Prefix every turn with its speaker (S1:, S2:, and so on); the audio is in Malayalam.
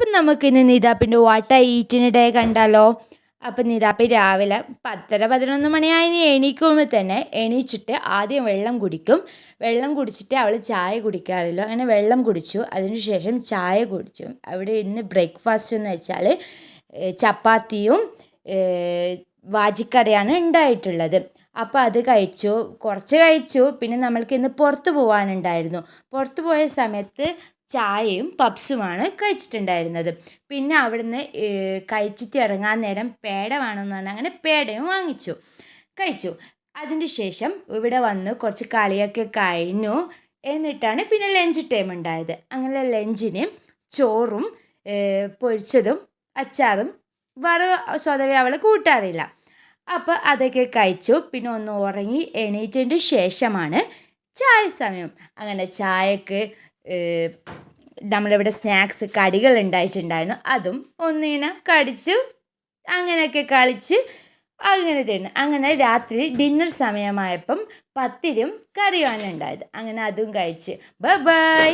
S1: അപ്പം നമുക്കിന്ന് നിതാപ്പിൻ്റെ വാട്ട ഈറ്റിന് ഡേ കണ്ടാലോ. അപ്പം നിതാപ്പി രാവിലെ 10:30-11 മണിയായി എണീക്കുമ്പോൾ തന്നെ എണീച്ചിട്ട് ആദ്യം വെള്ളം കുടിക്കും. വെള്ളം കുടിച്ചിട്ട് അവൾ ചായ കുടിക്കാറില്ല, അങ്ങനെ വെള്ളം കുടിച്ചു, അതിനുശേഷം ചായ കുടിച്ചു. അവിടെ ഇന്ന് ബ്രേക്ക്ഫാസ്റ്റ് എന്ന് വെച്ചാൽ ചപ്പാത്തിയും വാജിക്കറിയാണ് ഉണ്ടായിട്ടുള്ളത്. അപ്പോൾ അത് കഴിച്ചു, കുറച്ച് കഴിച്ചു. പിന്നെ നമ്മൾക്ക് ഇന്ന് പുറത്ത് പോകാനുണ്ടായിരുന്നു. പുറത്ത് പോയ സമയത്ത് ചായയും പപ്സുമാണ് കഴിച്ചിട്ടുണ്ടായിരുന്നത്. പിന്നെ അവിടുന്ന് കഴിച്ചിട്ട് ഇറങ്ങാൻ നേരം പേട വേണമെന്ന് പറഞ്ഞാൽ അങ്ങനെ പേടയും വാങ്ങിച്ചു, കഴിച്ചു. അതിന് ശേഷം ഇവിടെ വന്ന് കുറച്ച് കളിയൊക്കെ കഴിഞ്ഞു. എന്നിട്ടാണ് പിന്നെ ലഞ്ച് ടൈം ഉണ്ടായത്. അങ്ങനെ ലഞ്ചിന് ചോറും പൊരിച്ചതും അച്ചാറും വറവ് സ്വതവേ അവൾ കൂട്ടാറില്ല. അപ്പോൾ അതൊക്കെ കഴിച്ചു. പിന്നെ ഒന്ന് ഉറങ്ങി എണീറ്റതിന് ശേഷമാണ് ചായ സമയം. അങ്ങനെ ചായക്ക് നമ്മളിവിടെ സ്നാക്സ് കടികൾ ഉണ്ടായിട്ടുണ്ടായിരുന്നു. അതും ഒന്നിങ്ങനെ കടിച്ചു, അങ്ങനെയൊക്കെ കളിച്ച് അങ്ങനെ തരുന്നു. അങ്ങനെ രാത്രി ഡിന്നർ സമയമായപ്പം പത്തിരിയും കറിയുമാണ് ഉണ്ടായത്. അങ്ങനെ അതും കഴിച്ച് ബൈ.